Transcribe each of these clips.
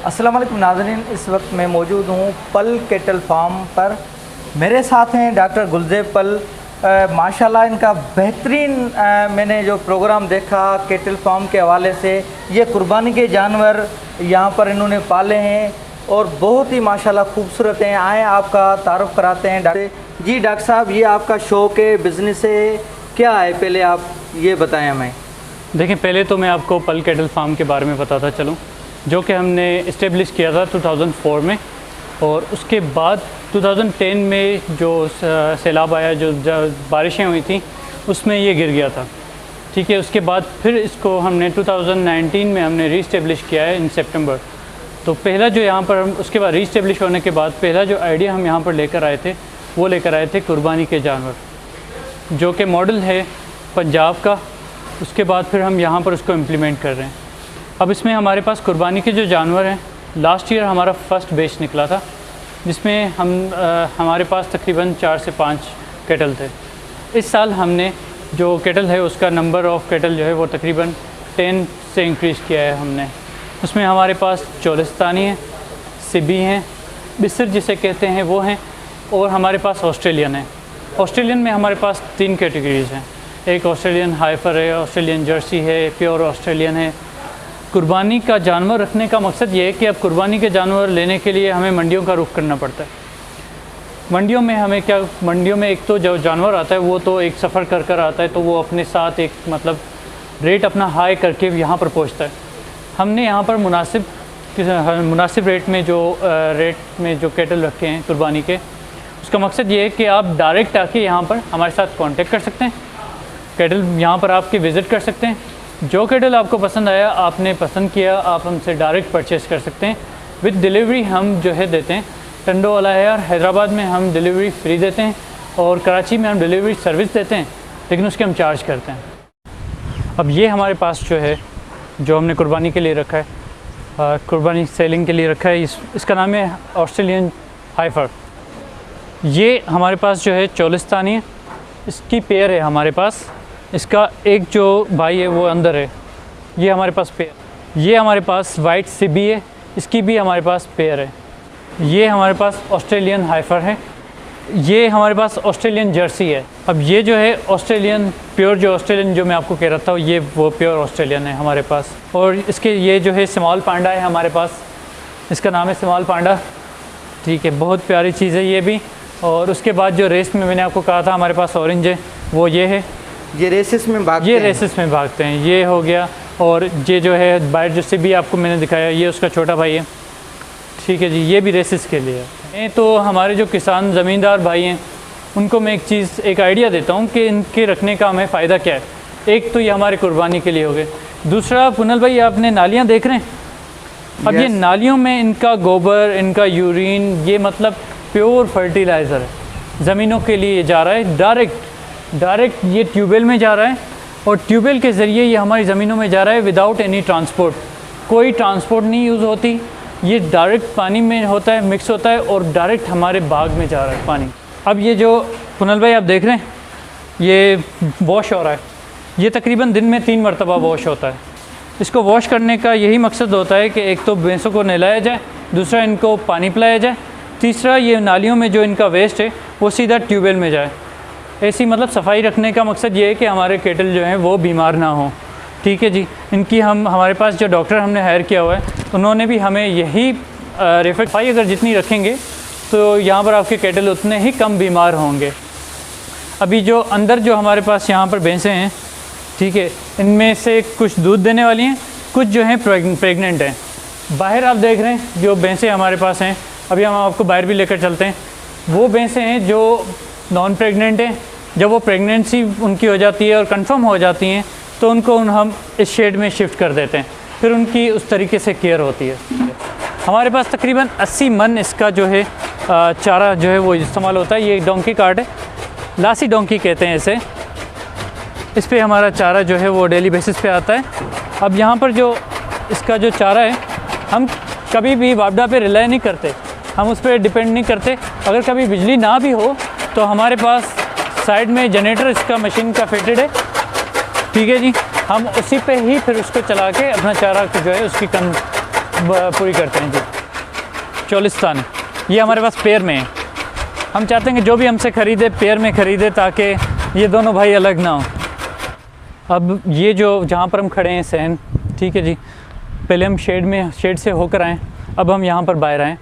अस्सलाम वालेकुम नाज़रीन, इस वक्त मैं मौजूद हूँ पल कैटल फार्म पर। मेरे साथ हैं डॉक्टर गुलज़ेब पल। माशाल्लाह इनका बेहतरीन मैंने जो प्रोग्राम देखा कैटल फार्म के हवाले से, ये कुर्बानी के जानवर यहाँ पर इन्होंने पाले हैं और बहुत ही माशाल्लाह खूबसूरत हैं। आए आपका तारुफ कराते हैं डॉक्टर जी। डॉक्टर साहब, ये आपका शौक़ है, बिज़नेस है, क्या है, पहले आप ये बताएं हमें। देखिए, पहले तो मैं आपको पल कैटल फार्म के बारे में बताता चलूँ, जो कि हमने इस्टेब्लिश किया था 2004 में, और उसके बाद 2010 में जो सैलाब आया, जो बारिशें हुई थी, उसमें ये गिर गया था। ठीक है, उसके बाद फिर इसको हमने 2019 में हमने रीस्टेब्लिश किया है इन सितंबर। तो पहला जो यहाँ पर हम उसके बाद रीस्टेब्लिश होने के बाद पहला जो आइडिया हम यहाँ पर लेकर आए थे, वो लेकर आए थे कुर्बानी के जानवर, जो कि मॉडल है पंजाब का। उसके बाद फिर हम यहाँ पर उसको इम्प्लीमेंट कर रहे हैं। अब इसमें हमारे पास कुर्बानी के जो जानवर हैं, लास्ट ईयर हमारा फ़र्स्ट बैच निकला था, जिसमें हमारे पास तकरीबन 4 से 5 कैटल थे। इस साल हमने जो कैटल है उसका नंबर ऑफ़ कैटल जो है वो तकरीबन 10 से इंक्रीज़ किया है हमने। उसमें हमारे पास चोलिस्तानी हैं, सिबी हैं, बिसर जिसे कहते हैं वो हैं, और हमारे पास ऑस्ट्रेलियन है। ऑस्ट्रेलियन में हमारे पास 3 कैटेगरीज़ हैं। एक ऑस्ट्रेलियन हाइफर है, ऑस्ट्रेलियन जर्सी है, प्योर ऑस्ट्रेलियन है। कुर्बानी का जानवर रखने का मकसद ये है कि अब कुर्बानी के जानवर लेने के लिए हमें मंडियों का रुख करना पड़ता है। मंडियों में एक तो जो जानवर आता है वो तो एक सफ़र कर कर आता है, तो वो अपने साथ एक मतलब रेट अपना हाई करके यहाँ पर पहुँचता है। हमने यहाँ पर मुनासिब रेट में जो कैटल रखे हैं कुर्बानी के, उसका मकसद ये है कि आप डायरेक्ट आके यहाँ पर हमारे साथ कांटेक्ट कर सकते हैं, कैटल यहाँ पर आपके विज़िट कर सकते हैं। जो कैटल आपको पसंद आया, आपने पसंद किया, आप हमसे डायरेक्ट परचेज़ कर सकते हैं। विद डिलीवरी हम जो है देते हैं। टंडो वाला है, और हैदराबाद में हम डिलीवरी फ्री देते हैं, और कराची में हम डिलीवरी सर्विस देते हैं, लेकिन उसके हम चार्ज करते हैं। अब ये हमारे पास जो है, जो हमने कुर्बानी के लिए रखा है, कुर्बानी सेलिंग के लिए रखा है, इसका नाम है ऑस्ट्रेलियन हाइफर। ये हमारे पास जो है चोलिस्तानी है, इसकी पेयर है हमारे पास। इसका एक जो भाई है वो अंदर है, ये हमारे पास पेयर। ये हमारे पास वाइट सिबी है, इसकी भी हमारे पास पेयर है। ये हमारे पास ऑस्ट्रेलियन हाइफर है। ये हमारे पास ऑस्ट्रेलियन जर्सी है। अब ये जो है ऑस्ट्रेलियन प्योर, जो ऑस्ट्रेलियन जो मैं आपको कह रहा था, ये वो प्योर ऑस्ट्रेलियन है हमारे पास। और इसके ये जो है स्मॉल पांडा है हमारे पास, इसका नाम है स्मॉल पांडा। ठीक है, बहुत प्यारी चीज़ है ये भी। और उसके बाद जो रेस में मैंने आपको कहा था हमारे पास ऑरेंज है, वो ये है। ये रेसेस में भागते हैं, ये हो गया। और ये जो है बाहर जो सिबी आपको मैंने दिखाया, ये उसका छोटा भाई है। ठीक है जी, ये भी रेसेस के लिए है। तो हमारे जो किसान ज़मींदार भाई हैं, उनको मैं एक आइडिया देता हूँ कि इनके रखने का हमें फ़ायदा क्या है। एक तो ये हमारे कुर्बानी के लिए हो गए। दूसरा, पुनल भाई आपने नालियाँ देख रहे हैं, अब ये नालियों में इनका गोबर, इनका यूरिन, ये मतलब प्योर फर्टिलाइज़र है, ज़मीनों के लिए जा रहा है। डायरेक्ट ये ट्यूबवेल में जा रहा है, और ट्यूबवेल के ज़रिए ये हमारी ज़मीनों में जा रहा है विदाउट एनी ट्रांसपोर्ट। कोई ट्रांसपोर्ट नहीं यूज़ होती, ये डायरेक्ट पानी में होता है, मिक्स होता है, और डायरेक्ट हमारे बाग में जा रहा है पानी। अब ये जो पुनल भाई आप देख रहे हैं, ये वॉश हो रहा है। ये तकरीबन दिन में 3 मरतबा वॉश होता है। इसको वॉश करने का यही मकसद होता है कि एक तो भैंसों को नहलाया जाए, दूसरा इनको पानी पिलाया जाए, तीसरा ये नालियों में जो इनका वेस्ट है वो सीधा ट्यूबवेल में जाए। ऐसी मतलब सफाई रखने का मकसद ये है कि हमारे कैटल जो हैं वो बीमार ना हों। ठीक है जी, इनकी हमारे पास जो डॉक्टर हमने हायर किया हुआ है, उन्होंने भी हमें यही सफाई अगर जितनी रखेंगे तो यहाँ पर आपके कैटल उतने ही कम बीमार होंगे। अभी जो अंदर जो हमारे पास यहाँ पर भैंसें हैं, ठीक है, इनमें से कुछ दूध देने वाली हैं, कुछ जो हैं प्रेग्नेंट हैं। बाहर आप देख रहे हैं जो भैंसें हमारे पास हैं, अभी हम आपको बाहर भी लेकर चलते हैं। वो भैंसें हैं जो नॉन प्रेग्नेंट हैं। जब वो प्रेगनेंसी उनकी हो जाती है और कंफर्म हो जाती हैं, तो उनको हम इस शेड में शिफ्ट कर देते हैं, फिर उनकी उस तरीके से केयर होती है। हमारे पास तकरीबन 80 मन इसका जो है चारा जो है वो इस्तेमाल होता है। ये एक डोंकी कार्ट है, लासी डोंकी कहते हैं इसे। इस पर हमारा चारा जो है वो डेली बेसिस पे आता है। अब यहाँ पर जो इसका जो चारा है, हम कभी भी वापडा पे रिलाई नहीं करते, हम उस पर डिपेंड नहीं करते। अगर कभी बिजली ना भी हो तो हमारे पास साइड में जनरेटर इसका मशीन का फिटेड है। ठीक है जी, हम उसी पे ही फिर उसको चला के अपना चारा जो है उसकी पूरी करते हैं जी। चोलिस्तान ये हमारे पास पेयर में है। हम चाहते हैं कि जो भी हमसे ख़रीदे पेयर में ख़रीदे ताकि ये दोनों भाई अलग ना हो। अब ये जो जहाँ पर हम खड़े हैं सहन, ठीक है जी, पहले हम शेड से होकर आएँ, अब हम यहाँ पर बाहर आएँ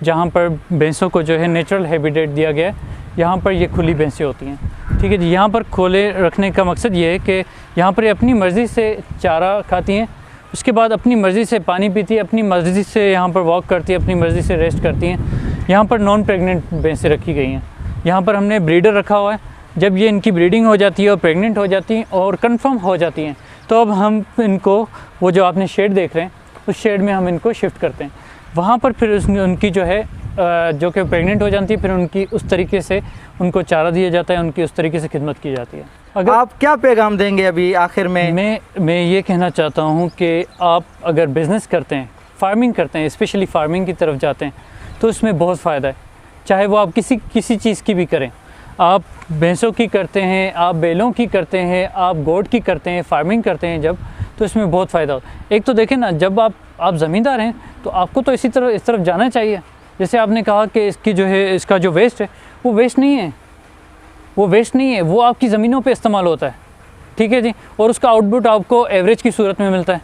जहाँ पर भैंसों को जो है नेचुरल हैबिटेट दिया गया है। यहाँ पर ये खुली भैंसें होती हैं, ठीक है जी। यहाँ पर खोले रखने का मकसद ये है कि यहाँ पर ये अपनी मर्ज़ी से चारा खाती हैं, उसके बाद अपनी मर्ज़ी से पानी पीती है, अपनी मर्ज़ी से यहाँ पर वॉक करती है, अपनी मर्ज़ी से रेस्ट करती हैं। यहाँ पर नॉन प्रेग्नेंट भैंसें रखी गई हैं। यहाँ पर हमने ब्रीडर रखा हुआ है। जब ये इनकी ब्रीडिंग हो जाती है और प्रेग्नेंट हो जाती हैं और कंफर्म हो जाती हैं तो अब हम इनको वो जो आपने शेड देख रहे हैं उस शेड में हम इनको शिफ्ट करते हैं। वहाँ पर फिर उनकी जो है जो कि प्रेग्नेंट हो जाती है, फिर उनकी उस तरीके से उनको चारा दिया जाता है, उनकी उस तरीके से खिदमत की जाती है। अगर आप क्या पैगाम देंगे अभी आखिर में? मैं ये कहना चाहता हूँ कि आप अगर बिज़नेस करते हैं, फार्मिंग करते हैं, स्पेशली फार्मिंग की तरफ जाते हैं तो उसमें बहुत फ़ायदा है। चाहे वो आप किसी चीज़ की भी करें, आप भैंसों की करते हैं, आप बैलों की करते हैं, आप गोट की करते हैं, फार्मिंग करते हैं जब, तो इसमें बहुत फ़ायदा होता है। एक तो देखें ना, जब आप ज़मींदार हैं तो आपको तो इस तरफ जाना चाहिए। जैसे आपने कहा कि इसकी जो है इसका जो वेस्ट है वो वेस्ट नहीं है, वो आपकी ज़मीनों पे इस्तेमाल होता है, ठीक है जी। और उसका आउटपुट आपको एवरेज की सूरत में मिलता है,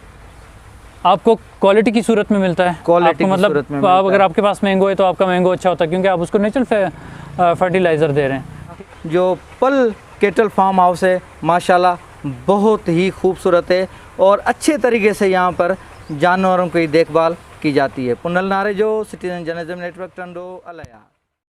आपको क्वालिटी की सूरत में मिलता है। आपको मतलब आप अगर आपके पास मैंगो है तो आपका मैंगो अच्छा होता है क्योंकि आप उसको नेचुरल फर्टिलाइज़र दे रहे हैं। जो पल केटल फार्म हाउस है माशाल्लाह बहुत ही खूबसूरत है और अच्छे तरीके से यहाँ पर जानवरों की देखभाल की जाती है। पुनल नारे जो सिटीजन जर्नलिज्म नेटवर्क टंडो अलया।